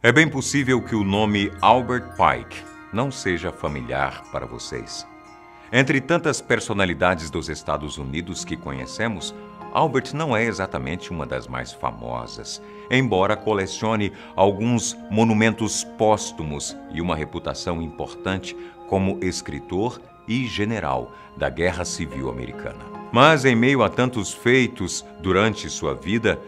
É bem possível que o nome Albert Pike não seja familiar para vocês. Entre tantas personalidades dos Estados Unidos que conhecemos, Albert não é exatamente uma das mais famosas, embora colecione alguns monumentos póstumos e uma reputação importante como escritor e general da Guerra Civil Americana. Mas em meio a tantos feitos durante sua vida,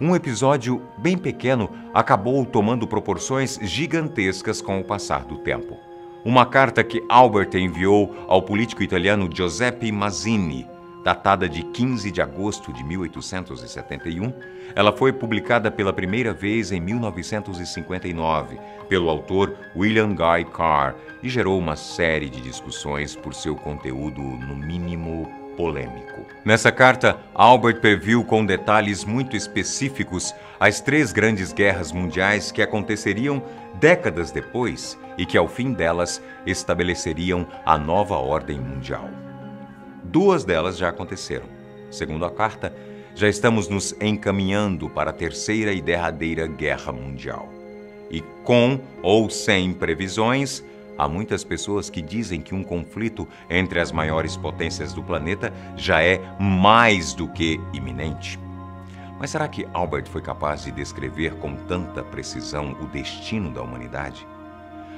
um episódio bem pequeno acabou tomando proporções gigantescas com o passar do tempo. Uma carta que Albert enviou ao político italiano Giuseppe Mazzini, datada de 15 de agosto de 1871, ela foi publicada pela primeira vez em 1959 pelo autor William Guy Carr e gerou uma série de discussões por seu conteúdo, no mínimo, polêmico. Nessa carta, Albert previu com detalhes muito específicos as 3 grandes guerras mundiais que aconteceriam décadas depois e que, ao fim delas, estabeleceriam a nova ordem mundial. 2 delas já aconteceram. Segundo a carta, já estamos nos encaminhando para a 3ª e derradeira guerra mundial. E com ou sem previsões, há muitas pessoas que dizem que um conflito entre as maiores potências do planeta já é mais do que iminente. Mas será que Albert foi capaz de descrever com tanta precisão o destino da humanidade?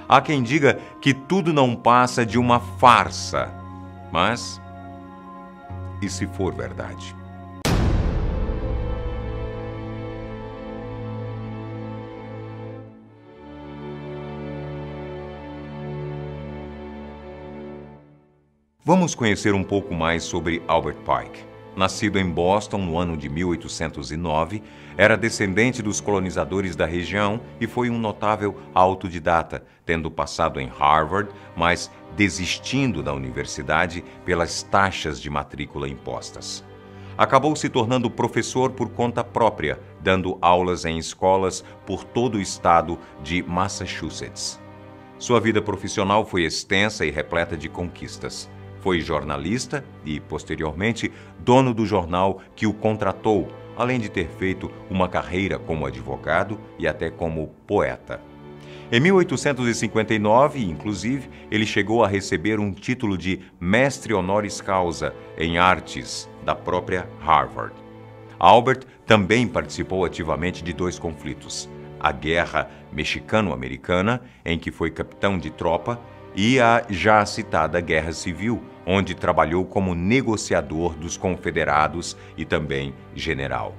Há quem diga que tudo não passa de uma farsa. Mas, e se for verdade? Vamos conhecer um pouco mais sobre Albert Pike. Nascido em Boston no ano de 1809, era descendente dos colonizadores da região e foi um notável autodidata, tendo passado em Harvard, mas desistindo da universidade pelas taxas de matrícula impostas. Acabou se tornando professor por conta própria, dando aulas em escolas por todo o estado de Massachusetts. Sua vida profissional foi extensa e repleta de conquistas. Foi jornalista e, posteriormente, dono do jornal que o contratou, além de ter feito uma carreira como advogado e até como poeta. Em 1859, inclusive, ele chegou a receber um título de mestre honoris causa em artes da própria Harvard. Albert também participou ativamente de 2 conflitos: a Guerra Mexicano-Americana, em que foi capitão de tropa, e a já citada Guerra Civil, onde trabalhou como negociador dos confederados e também general.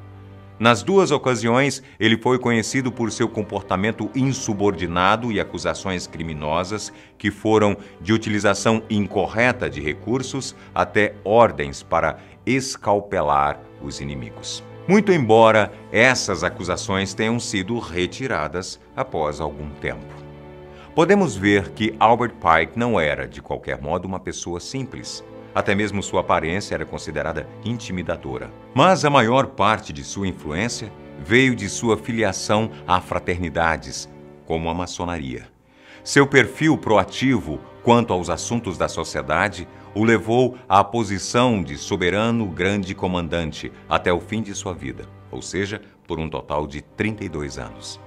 Nas 2 ocasiões, ele foi conhecido por seu comportamento insubordinado e acusações criminosas que foram de utilização incorreta de recursos até ordens para escalpelar os inimigos. Muito embora essas acusações tenham sido retiradas após algum tempo. Podemos ver que Albert Pike não era, de qualquer modo, uma pessoa simples. Até mesmo sua aparência era considerada intimidadora. Mas a maior parte de sua influência veio de sua filiação a fraternidades, como a maçonaria. Seu perfil proativo quanto aos assuntos da sociedade o levou à posição de soberano grande comandante até o fim de sua vida, ou seja, por um total de 32 anos.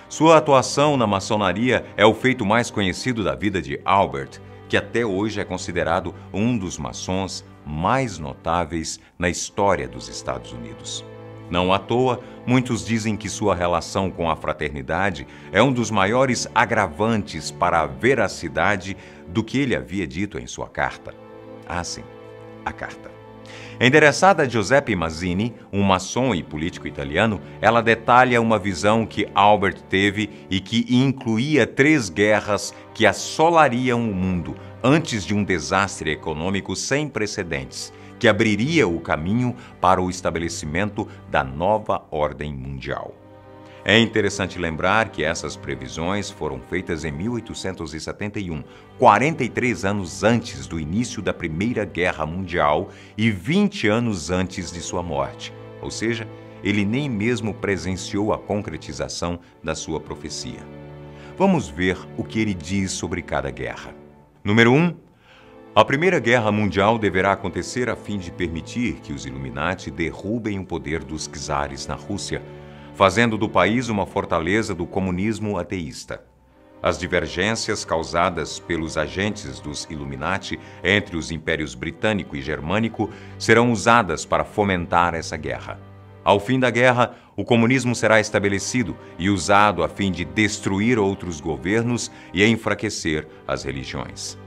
Sua atuação na maçonaria é o feito mais conhecido da vida de Albert, que até hoje é considerado um dos maçons mais notáveis na história dos Estados Unidos. Não à toa, muitos dizem que sua relação com a fraternidade é um dos maiores agravantes para a veracidade do que ele havia dito em sua carta. Ah, sim, a carta. Endereçada a Giuseppe Mazzini, um maçom e político italiano, ela detalha uma visão que Albert teve e que incluía 3 guerras que assolariam o mundo antes de um desastre econômico sem precedentes, que abriria o caminho para o estabelecimento da nova ordem mundial. É interessante lembrar que essas previsões foram feitas em 1871, 43 anos antes do início da Primeira Guerra Mundial e 20 anos antes de sua morte. Ou seja, ele nem mesmo presenciou a concretização da sua profecia. Vamos ver o que ele diz sobre cada guerra. Número 1. A Primeira Guerra Mundial deverá acontecer a fim de permitir que os Illuminati derrubem o poder dos czares na Rússia, fazendo do país uma fortaleza do comunismo ateísta. As divergências causadas pelos agentes dos Illuminati entre os impérios britânico e germânico serão usadas para fomentar essa guerra. Ao fim da guerra, o comunismo será estabelecido e usado a fim de destruir outros governos e enfraquecer as religiões.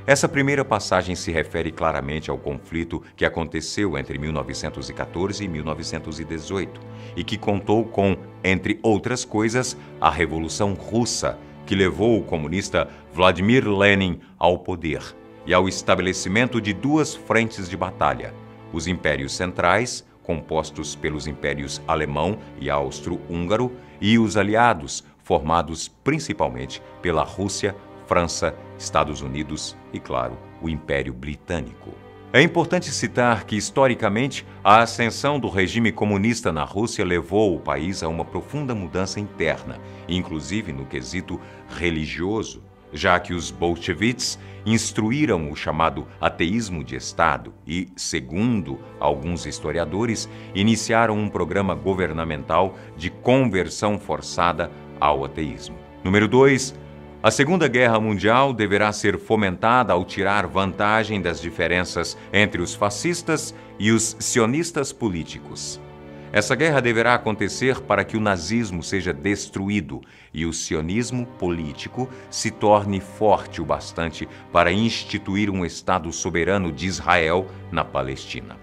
Essa primeira passagem se refere claramente ao conflito que aconteceu entre 1914 e 1918 e que contou com, entre outras coisas, a Revolução Russa, que levou o comunista Vladimir Lenin ao poder e ao estabelecimento de duas frentes de batalha: os impérios centrais, compostos pelos impérios alemão e austro-húngaro, e os aliados, formados principalmente pela Rússia, França, Estados Unidos e, claro, o Império Britânico. É importante citar que, historicamente, a ascensão do regime comunista na Rússia levou o país a uma profunda mudança interna, inclusive no quesito religioso, já que os bolcheviques instruíram o chamado ateísmo de Estado e, segundo alguns historiadores, iniciaram um programa governamental de conversão forçada ao ateísmo. Número 2. A Segunda Guerra Mundial deverá ser fomentada ao tirar vantagem das diferenças entre os fascistas e os sionistas políticos. Essa guerra deverá acontecer para que o nazismo seja destruído e o sionismo político se torne forte o bastante para instituir um Estado soberano de Israel na Palestina.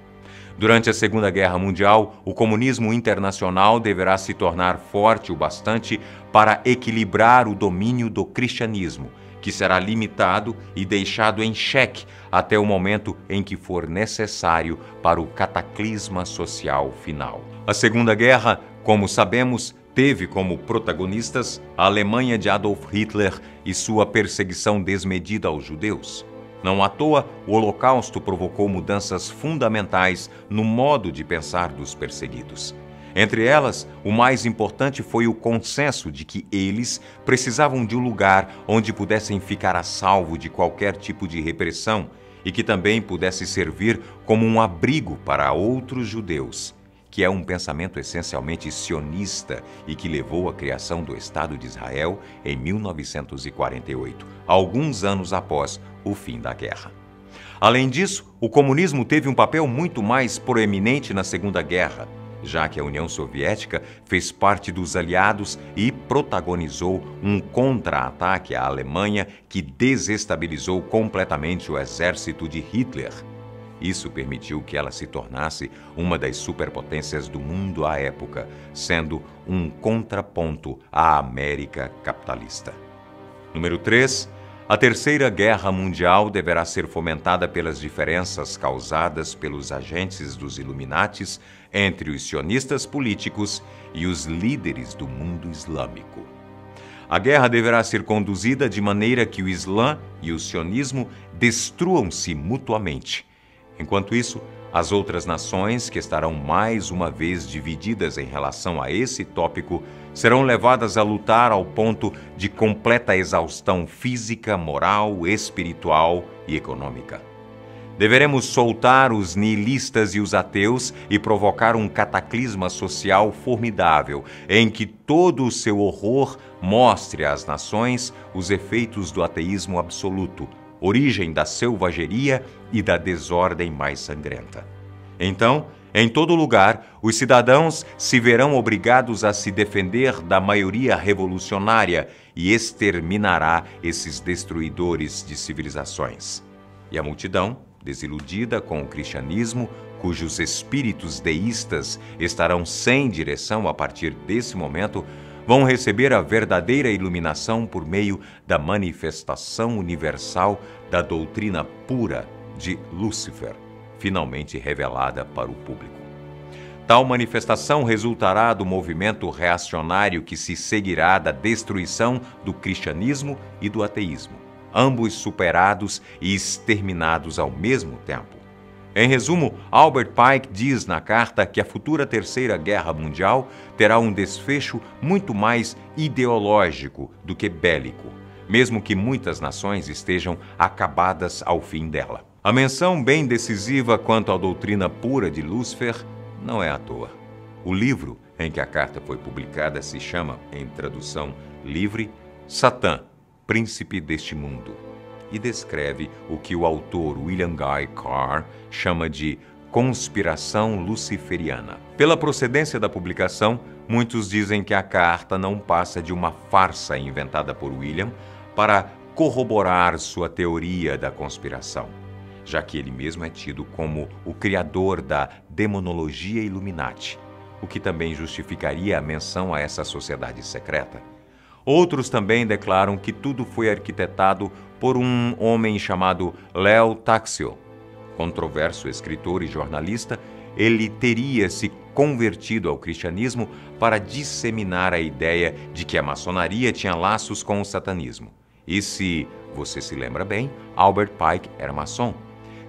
Durante a Segunda Guerra Mundial, o comunismo internacional deverá se tornar forte o bastante para equilibrar o domínio do cristianismo, que será limitado e deixado em xeque até o momento em que for necessário para o cataclisma social final. A Segunda Guerra, como sabemos, teve como protagonistas a Alemanha de Adolf Hitler e sua perseguição desmedida aos judeus. Não à toa, o Holocausto provocou mudanças fundamentais no modo de pensar dos perseguidos. Entre elas, o mais importante foi o consenso de que eles precisavam de um lugar onde pudessem ficar a salvo de qualquer tipo de repressão e que também pudesse servir como um abrigo para outros judeus, que é um pensamento essencialmente sionista e que levou à criação do Estado de Israel em 1948, alguns anos após o fim da guerra. Além disso, o comunismo teve um papel muito mais proeminente na Segunda Guerra, já que a União Soviética fez parte dos aliados e protagonizou um contra-ataque à Alemanha que desestabilizou completamente o exército de Hitler. Isso permitiu que ela se tornasse uma das superpotências do mundo à época, sendo um contraponto à América capitalista. Número 3. A Terceira Guerra Mundial deverá ser fomentada pelas diferenças causadas pelos agentes dos Illuminatis entre os sionistas políticos e os líderes do mundo islâmico. A guerra deverá ser conduzida de maneira que o Islã e o sionismo destruam-se mutuamente. Enquanto isso, as outras nações, que estarão mais uma vez divididas em relação a esse tópico, serão levadas a lutar ao ponto de completa exaustão física, moral, espiritual e econômica. Deveremos soltar os nihilistas e os ateus e provocar um cataclisma social formidável, em que todo o seu horror mostre às nações os efeitos do ateísmo absoluto, origem da selvageria e da desordem mais sangrenta. Então, em todo lugar, os cidadãos se verão obrigados a se defender da maioria revolucionária e exterminará esses destruidores de civilizações. E a multidão, desiludida com o cristianismo, cujos espíritos deístas estarão sem direção a partir desse momento, vão receber a verdadeira iluminação por meio da manifestação universal da doutrina pura de Lúcifer, finalmente revelada para o público. Tal manifestação resultará do movimento reacionário que se seguirá da destruição do cristianismo e do ateísmo, ambos superados e exterminados ao mesmo tempo. Em resumo, Albert Pike diz na carta que a futura Terceira Guerra Mundial terá um desfecho muito mais ideológico do que bélico, mesmo que muitas nações estejam acabadas ao fim dela. A menção bem decisiva quanto à doutrina pura de Lúcifer não é à toa. O livro em que a carta foi publicada se chama, em tradução livre, Satã, Príncipe deste Mundo, e descreve o que o autor William Guy Carr chama de conspiração luciferiana. Pela procedência da publicação, muitos dizem que a carta não passa de uma farsa inventada por William para corroborar sua teoria da conspiração, já que ele mesmo é tido como o criador da demonologia Illuminati, o que também justificaria a menção a essa sociedade secreta. Outros também declaram que tudo foi arquitetado por um homem chamado Leo Taxil. Controverso escritor e jornalista, ele teria se convertido ao cristianismo para disseminar a ideia de que a maçonaria tinha laços com o satanismo. E se você se lembra bem, Albert Pike era maçom.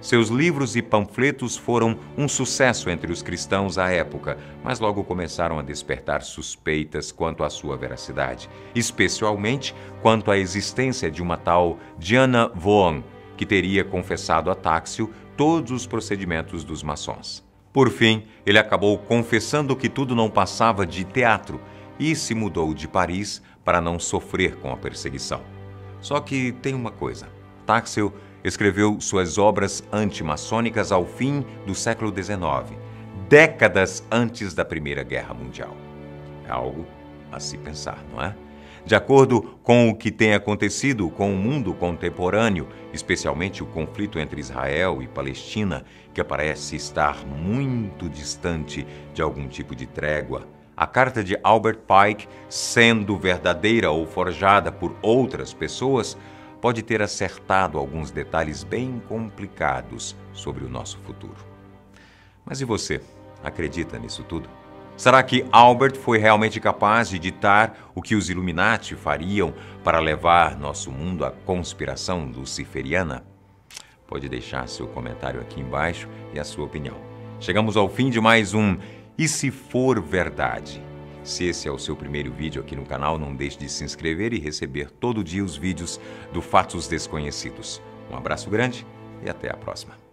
Seus livros e panfletos foram um sucesso entre os cristãos à época, mas logo começaram a despertar suspeitas quanto à sua veracidade, especialmente quanto à existência de uma tal Diana Vaughan, que teria confessado a Taxil todos os procedimentos dos maçons. Por fim, ele acabou confessando que tudo não passava de teatro e se mudou de Paris para não sofrer com a perseguição. Só que tem uma coisa, Taxil escreveu suas obras antimaçônicas ao fim do século XIX, décadas antes da Primeira Guerra Mundial. É algo a se pensar, não é? De acordo com o que tem acontecido com o mundo contemporâneo, especialmente o conflito entre Israel e Palestina, que parece estar muito distante de algum tipo de trégua, a carta de Albert Pike, sendo verdadeira ou forjada por outras pessoas, pode ter acertado alguns detalhes bem complicados sobre o nosso futuro. Mas e você? Acredita nisso tudo? Será que Albert foi realmente capaz de ditar o que os Illuminati fariam para levar nosso mundo à conspiração luciferiana? Pode deixar seu comentário aqui embaixo e a sua opinião. Chegamos ao fim de mais um E Se For Verdade? Se esse é o seu primeiro vídeo aqui no canal, não deixe de se inscrever e receber todo dia os vídeos do Fatos Desconhecidos. Um abraço grande e até a próxima.